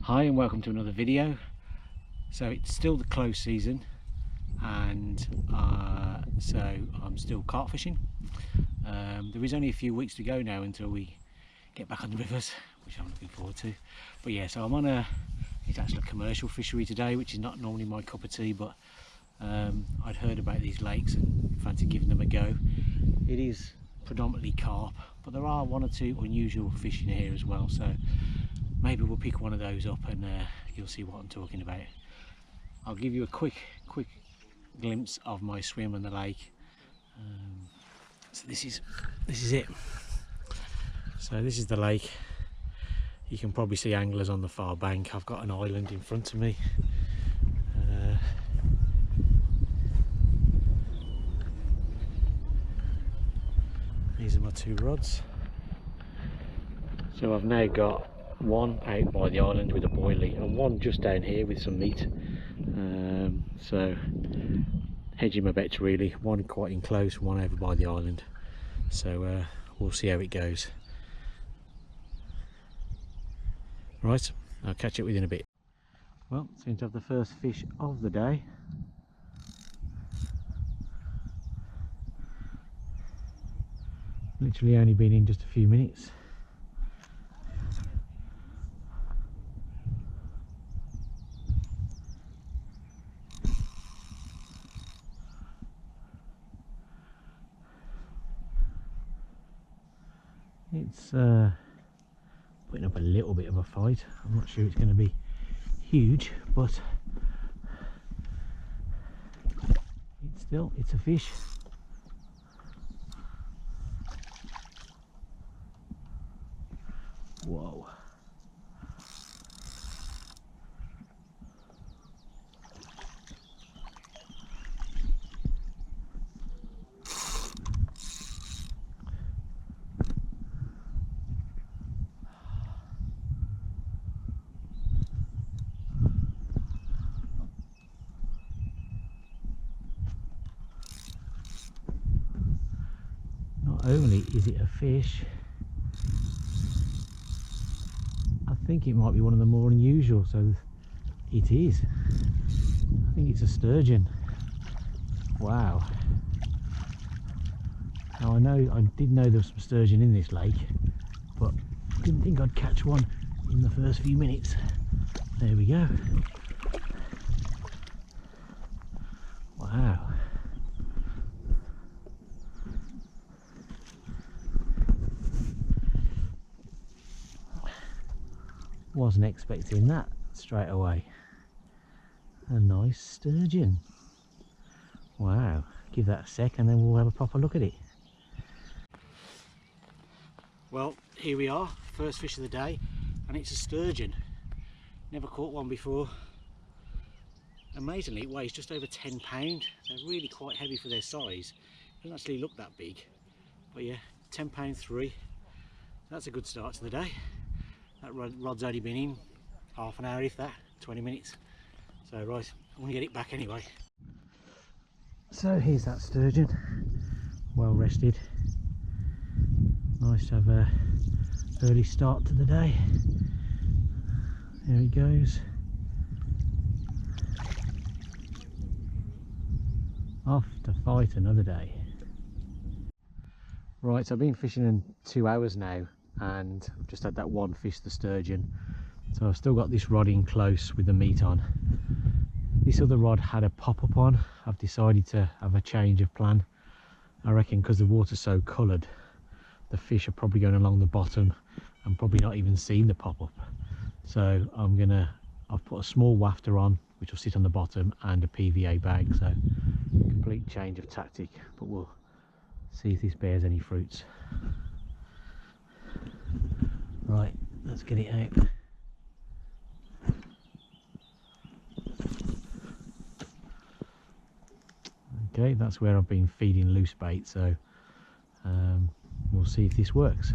Hi and welcome to another video. So it's still the close season, and so I'm still carp fishing. There is only a few weeks to go now until we get back on the rivers, which I'm looking forward to. But yeah, so I'm on it's actually a commercial fishery today, which is not normally my cup of tea, but I'd heard about these lakes and fancy giving them a go. It is predominantly carp, but there are one or two unusual fish in here as well, so maybe we'll pick one of those up and you'll see what I'm talking about. I'll give you a quick glimpse of my swim on the lake. So this is it. So this is the lake. You can probably see anglers on the far bank. I've got an island in front of me. These are my two rods. So I've now got one out by the island with a boilie and one just down here with some meat. So hedging my bets really, one quite enclosed, one over by the island. So we'll see how it goes. Right, I'll catch up with you in a bit. Well, seem to have the first fish of the day. Literally only been in just a few minutes. It's putting up a little bit of a fight. I'm not sure it's going to be huge, but it's a fish. Whoa. Not only is it a fish, I think it might be one of the more unusual, so it is. I think it's a sturgeon. Wow. Now I did know there was some sturgeon in this lake, but I didn't think I'd catch one in the first few minutes. There we go. Wow. Wasn't expecting that straight away. A nice sturgeon. Wow. Give that a sec and then we'll have a proper look at it. Well, here we are, first fish of the day, and it's a sturgeon. Never caught one before. Amazingly, it weighs just over 10 pounds. They're really quite heavy for their size. It doesn't actually look that big, but yeah, 10 pound 3. That's a good start to the day. That rod's only been in half an hour, if that, 20 minutes. So right, I'm gonna get it back anyway. So here's that sturgeon, well rested. Nice to have a early start to the day. There he goes. Off to fight another day. Right, so I've been fishing in 2 hours now, and I've just had that one fish, the sturgeon. So I've still got this rod in close with the meat on. This other rod had a pop-up on. I've decided to have a change of plan. I reckon because the water's so coloured, the fish are probably going along the bottom and probably not even seeing the pop-up. So I've put a small wafter on, which will sit on the bottom, and a PVA bag. So complete change of tactic, but we'll see if this bears any fruits. Right, let's get it out. Okay, that's where I've been feeding loose bait, so we'll see if this works.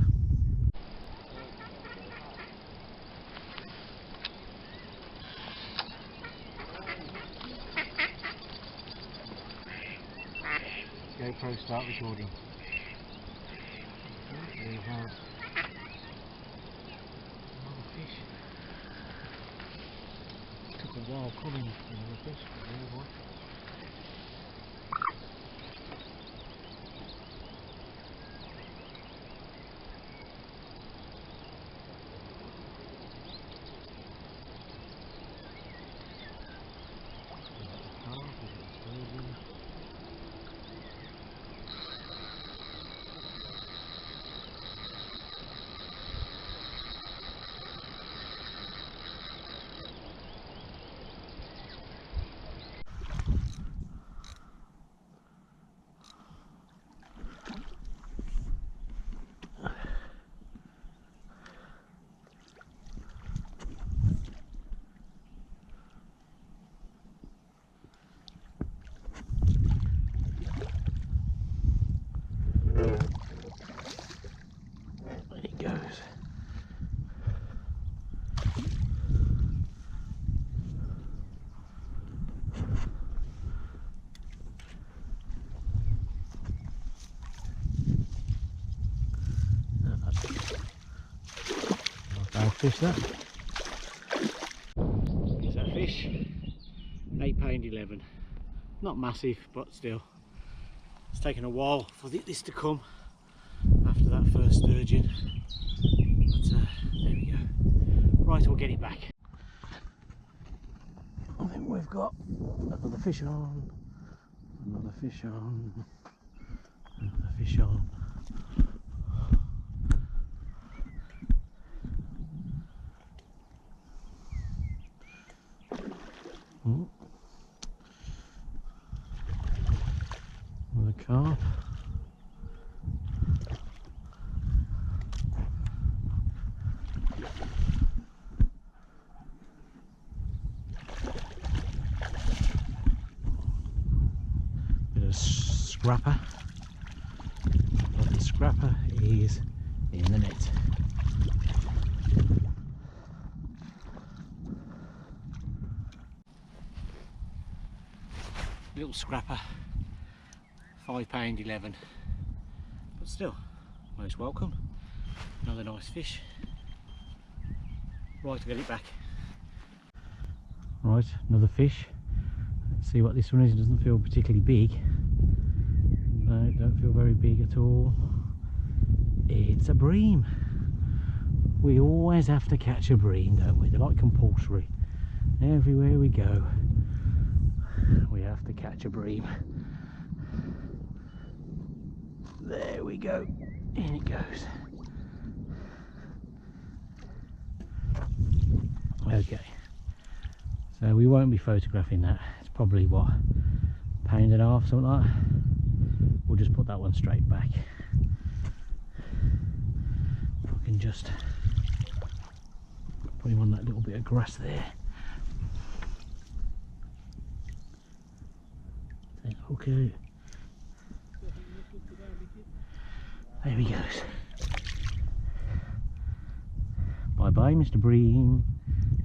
GoPro, start recording. We have another fish. more coming in the fish. Oh boy. Fish that. Here's that fish. £8.11. Not massive, but still. It's taken a while for this to come after that first sturgeon. But there we go. Right, we'll get it back. I think we've got another fish on. Another fish on. Another fish on. Another carp. Bit of scrapper. But the scrapper is in the net. Little scrapper, £5.11, but still most welcome. Another nice fish. Right, to get it back. Right, another fish. Let's see what this one is. It doesn't feel particularly big. No, don't feel very big at all. It's a bream. We always have to catch a bream, don't we? They're like compulsory. Everywhere we go, we have to catch a bream. There we go. In it goes. Okay. So we won't be photographing that. It's probably what, £1.50, something like that. We'll just put that one straight back. If I can just put him on that little bit of grass there. Okay. There he goes. Bye bye, Mr. Bream.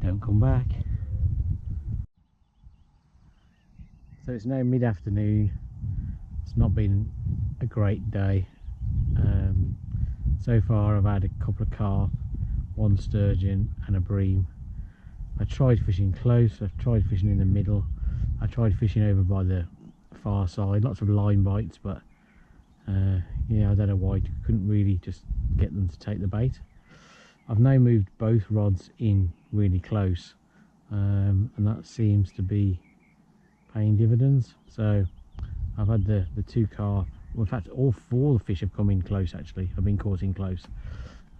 Don't come back. So it's now mid-afternoon. It's not been a great day. So far I've had a couple of carp, one sturgeon and a bream. I tried fishing close, I've tried fishing in the middle, I tried fishing over by the far side, lots of line bites, but yeah, I don't know why I couldn't really just get them to take the bait. I've now moved both rods in really close, and that seems to be paying dividends. So I've had the two carp, well, in fact all four fish have come in close actually, I've been caught in close.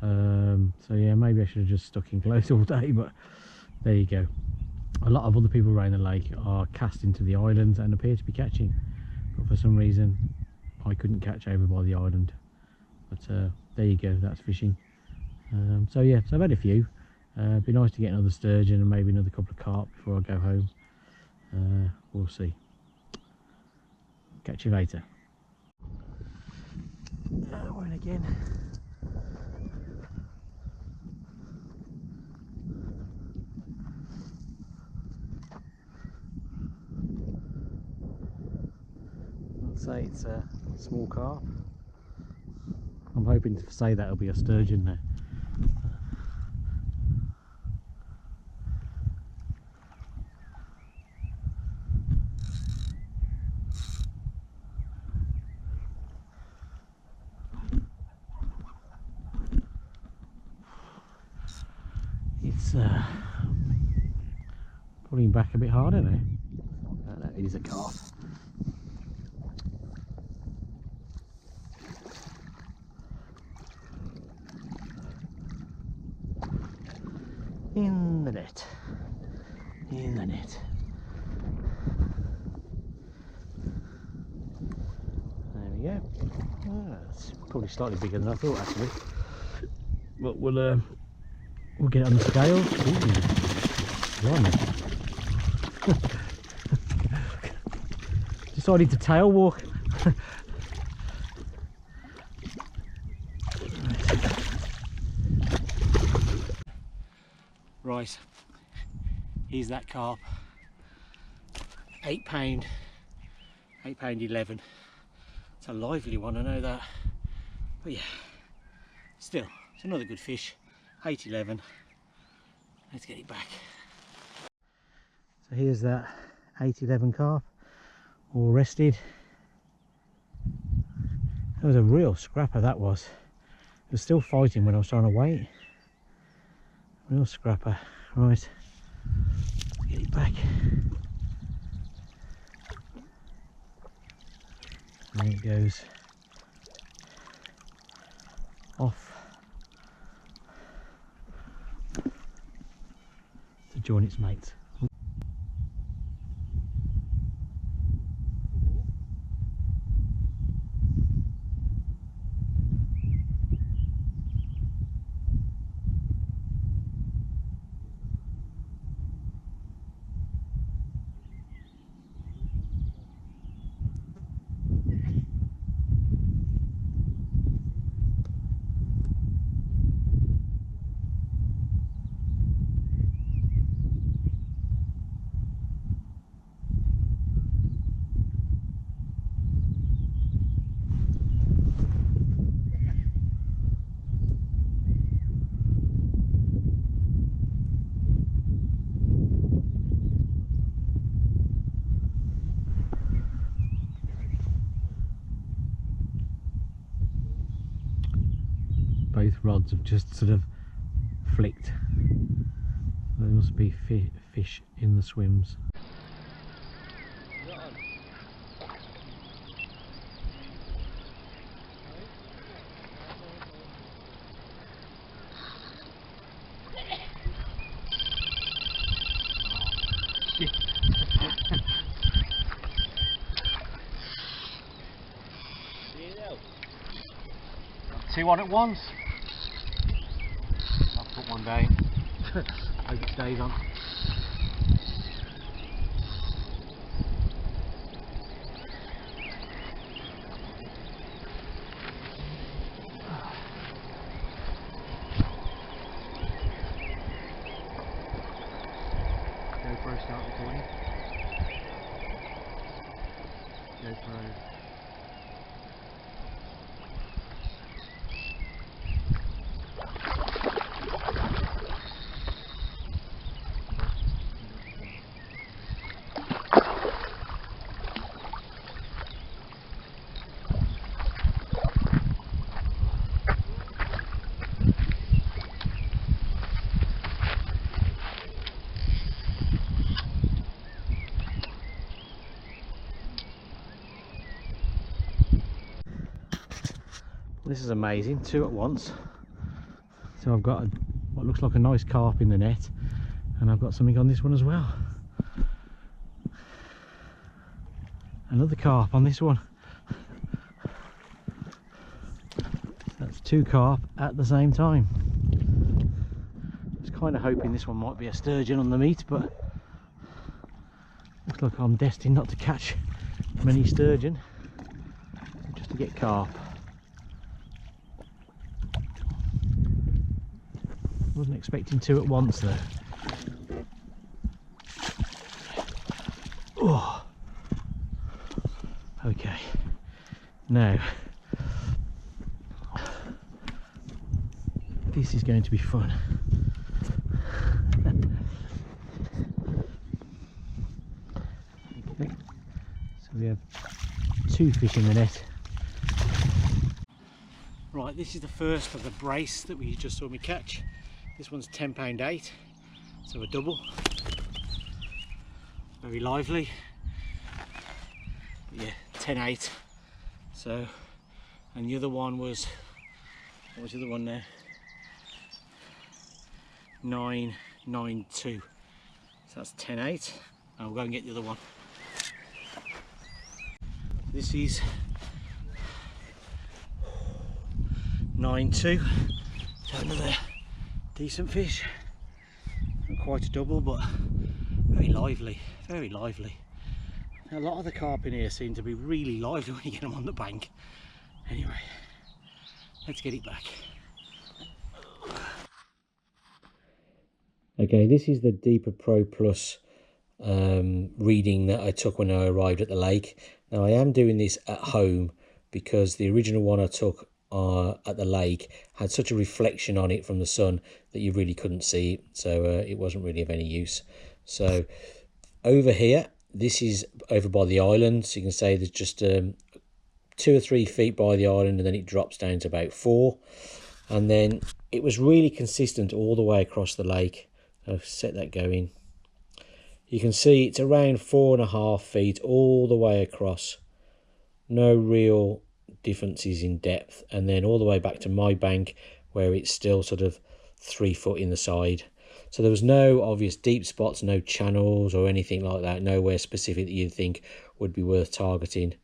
So yeah, maybe I should have just stuck in close all day, but there you go. A lot of other people around the lake are casting to the islands and appear to be catching, but for some reason I couldn't catch over by the island. But there you go, that's fishing. So yeah, so I've had a few. It'd be nice to get another sturgeon and maybe another couple of carp before I go home. We'll see. Catch you later. We're in again. I'd say it's a small carp. I'm hoping to say that'll be a sturgeon there. Let's pull him back a bit harder now. No, it is a carp. In the net. In the net. There we go. Oh, it's probably slightly bigger than I thought actually. But we'll get it on the scales. Decided to tail walk. Right, here's that carp. £8, £8.11. It's a lively one, I know that. But yeah, still, it's another good fish. 8.11. Let's get it back. So here's that 8.11 carp, all rested. That was a real scrapper, that was. It was still fighting when I was trying to wait. Real scrapper. Right, let's get it back. There it goes off to join its mates. Both rods have just sort of flicked. There must be fish in the swims. Two on at once. I'll put one down. Hope it stays on. GoPro start recording. GoPro. This is amazing, two at once. So I've got what looks like a nice carp in the net, and I've got something on this one as well. Another carp on this one. That's two carp at the same time. I was kind of hoping this one might be a sturgeon on the meat, but looks like I'm destined not to catch many sturgeon, just to get carp. Wasn't expecting two at once though. Oh. Okay. Now, this is going to be fun. Okay. So we have two fish in the net. Right, this is the first of the brace that we just saw me catch. This one's £10.8. So a double, very lively. Yeah, 10-8. So, and the other one was, what was the other one there? 9-9-2. So that's 10-8. And we'll go and get the other one. This is 9-2. So another decent fish. Not quite a double, but very lively, very lively. A lot of the carp in here seem to be really lively when you get them on the bank. Anyway, let's get it back. Okay, this is the Deeper Pro Plus reading that I took when I arrived at the lake. Now I am doing this at home because the original one I took at the lake had such a reflection on it from the sun that you really couldn't see it, so it wasn't really of any use. So over here, this is over by the island, so you can say there's just 2 or 3 feet by the island, and then it drops down to about 4, and then it was really consistent all the way across the lake. I've set that going. You can see it's around 4.5 feet all the way across. No real differences in depth, and then all the way back to my bank where it's still sort of 3 foot in the side. So there was no obvious deep spots, no channels or anything like that, nowhere specific that you'd think would be worth targeting.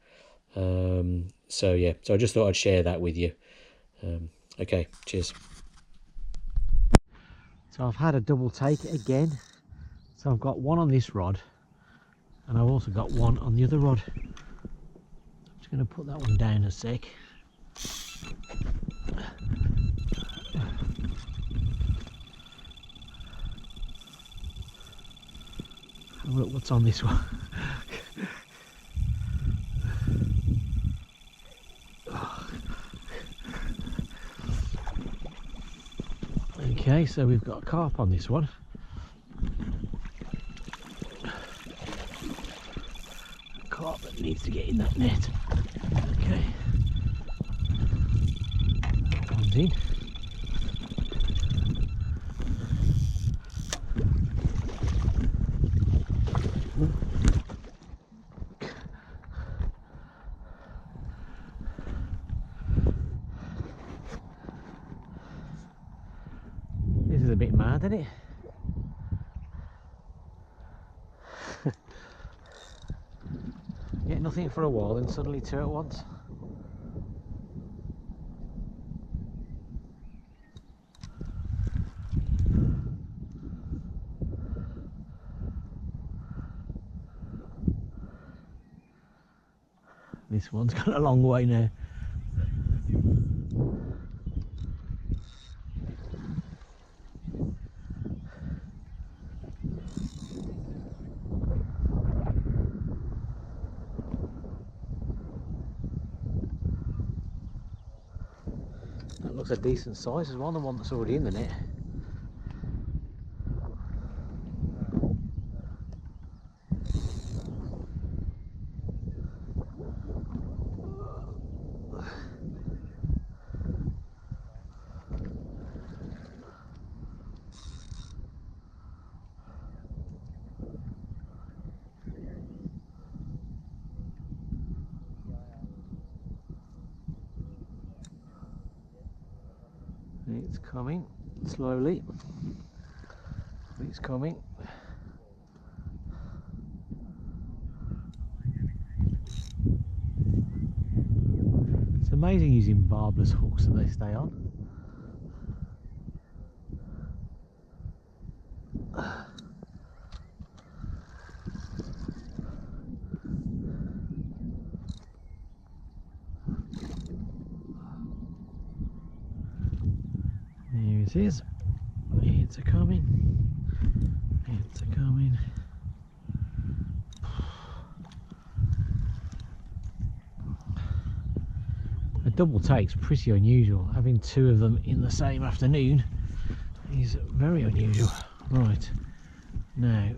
So yeah, so I just thought I'd share that with you. Okay, cheers. So I've had a double take again. So I've got one on this rod, and I've also got one on the other rod. I'm just going to put that one down a sec. Have a look what's on this one. Okay, so we've got a carp on this one. A carp that needs to get in that net. Okay. Comes in. This is a bit mad, isn't it? Get nothing for a while, then suddenly 2 at once. This one's got a long way now. That looks a decent size as well, the one that's already in the net. It's coming slowly. It's coming. It's amazing using barbless hooks that they stay on. There it is. It's a coming. It's a coming. A double take's pretty unusual. Having 2 of them in the same afternoon is very unusual. Right, now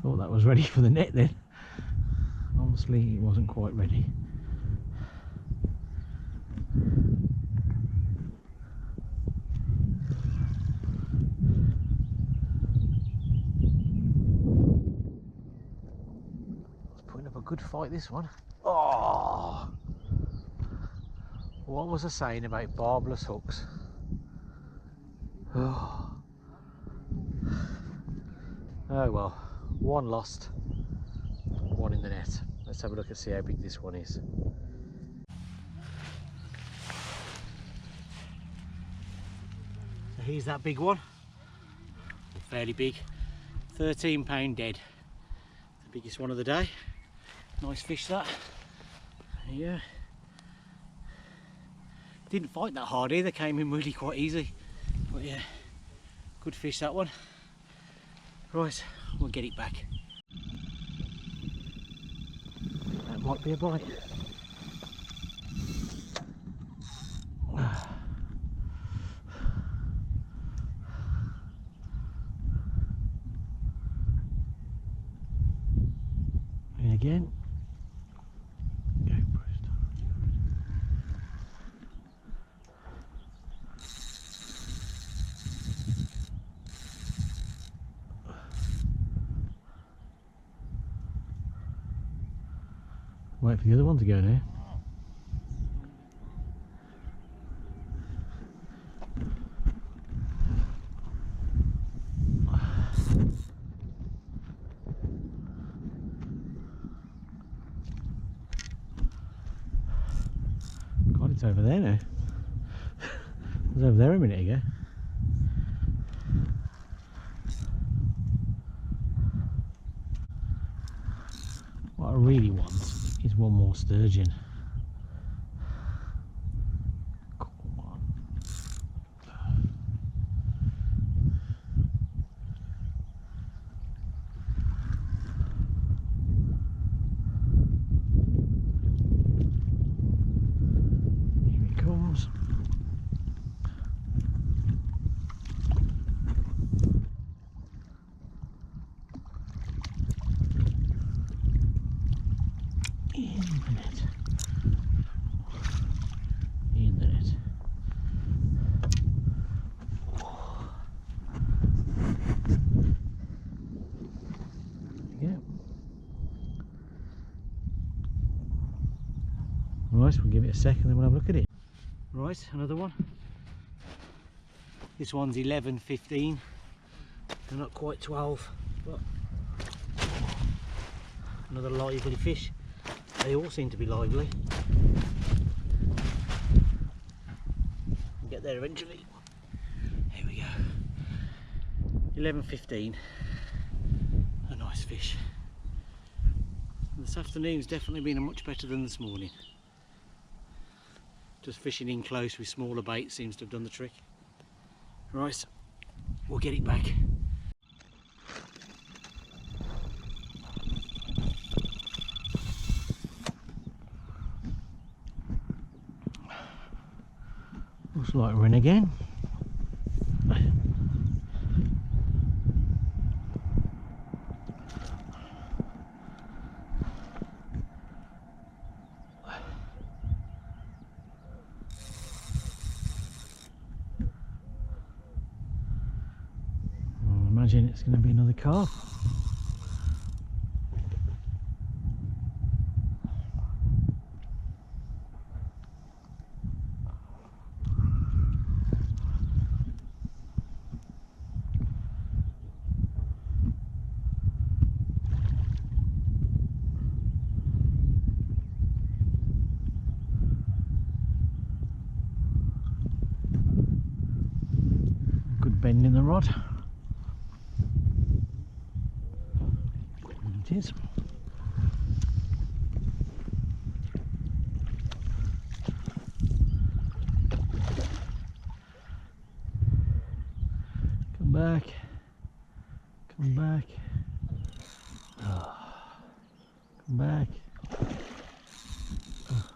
thought that was ready for the net then. Oh Honestly, it wasn't quite ready. It's putting up a good fight, this one. Oh! What was I saying about barbless hooks? Oh well, one lost, one in the net. Let's have a look and see how big this one is. So here's that big one, fairly big, 13 pound dead, the biggest one of the day. Nice fish that. Yeah, didn't fight that hard either, came in really quite easy, but yeah, good fish that one. Right, we'll get it back. That might be a bite. And again. Go first. Wait for the other one to go now. God, it's over there now. It was over there a minute ago. What I really want is one more sturgeon. Come on. Here it comes. In the net. Yeah. Right, we'll give it a second and we'll have a look at it. Right, another one. This one's 11, 15. They're not quite 12, but another lively fish. They all seem to be lively. We'll get there eventually. Here we go. 11, 15. A nice fish. This afternoon's definitely been much better than this morning. Just fishing in close with smaller baits seems to have done the trick. Right, we'll get it back. Looks like we're in again. I imagine it's going to be another carp. Good bend in the rod. It is. Come back. Come back. Oh. Come back. Oh.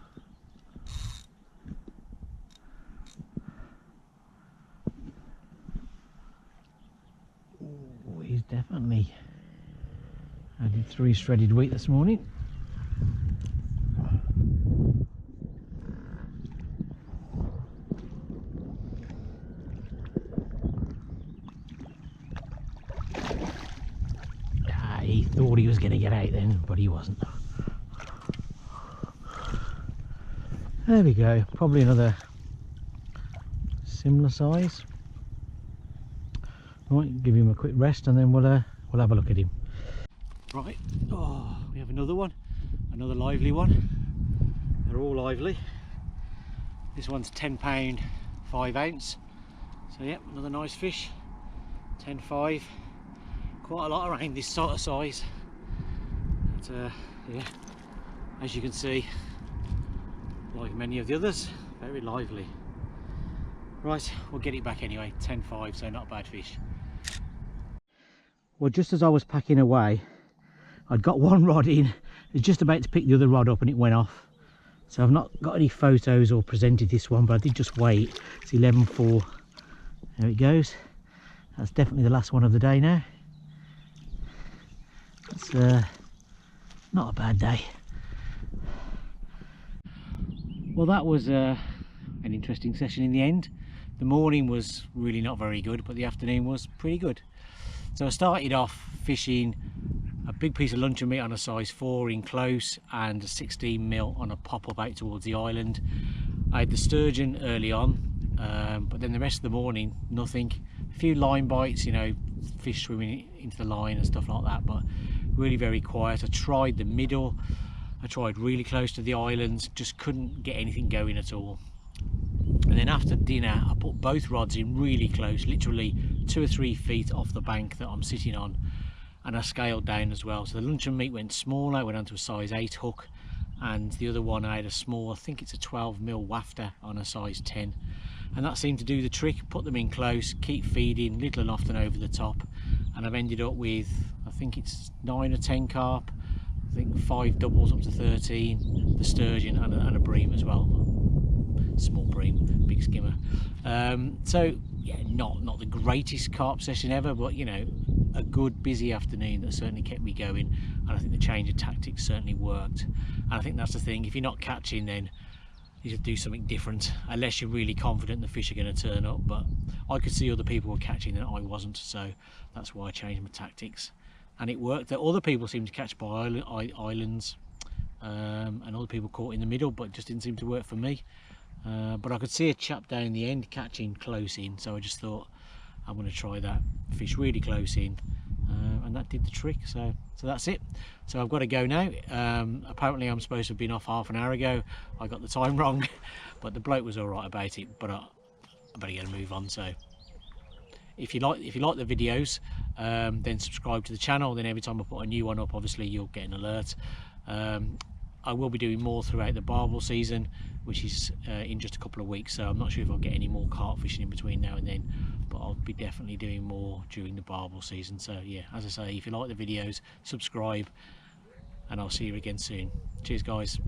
Ooh, he's definitely added 3 shredded wheat this morning. He thought he was going to get out then, but he wasn't. There we go, probably another similar size. Right, give him a quick rest and then we'll have a look at him. Right, oh, we have another one, another lively one. They're all lively. This one's £10, 5 ounce. So yeah, another nice fish. 10.5. Quite a lot around this sort of size. But yeah, as you can see, like many of the others, very lively. Right, we'll get it back anyway. 10.5, so not a bad fish. Well, just as I was packing away, I'd got one rod in. I was just about to pick the other rod up and it went off. So I've not got any photos or presented this one, but I did just wait. It's 11.4. There it goes. That's definitely the last one of the day now. It's not a bad day. Well, that was an interesting session in the end. The morning was really not very good, but the afternoon was pretty good. So I started off fishing a big piece of luncheon meat on a size 4 in close and a 16mm on a pop-up out towards the island. I had the sturgeon early on, but then the rest of the morning, nothing. A few line bites, you know, fish swimming into the line and stuff like that, but really very quiet. I tried the middle, I tried really close to the islands, just couldn't get anything going at all. And then after dinner I put both rods in really close, literally 2 or 3 feet off the bank that I'm sitting on, and I scaled down as well. So the luncheon meat went smaller, went onto a size 8 hook, and the other one I had a small, I think it's a 12mm wafter on a size 10, and that seemed to do the trick. Put them in close, keep feeding, little and often over the top, and I've ended up with, I think it's 9 or 10 carp, I think 5 doubles up to 13, the sturgeon and a bream as well, small bream, big skimmer. So yeah, not the greatest carp session ever, but you know, a good busy afternoon that certainly kept me going, and I think the change of tactics certainly worked. And I think that's the thing, if you're not catching, then you should do something different, unless you're really confident the fish are going to turn up. But I could see other people were catching and I wasn't, so that's why I changed my tactics, and it worked. That other people seemed to catch by islands, and other people caught in the middle, but it just didn't seem to work for me. But I could see a chap down the end catching close in, so I just thought I'm going to try that, fish really close in, and that did the trick. So that's it. So I've got to go now. Apparently I'm supposed to have been off half an hour ago. I got the time wrong, but the bloke was all right about it. But I better get a move on. So if you like the videos, then subscribe to the channel. Then every time I put a new one up, obviously you'll get an alert. I will be doing more throughout the barbel season, which is in just a couple of weeks, so I'm not sure if I'll get any more carp fishing in between now and then, but I'll be definitely doing more during the barbel season. So yeah, as I say, if you like the videos, subscribe, and I'll see you again soon. Cheers guys.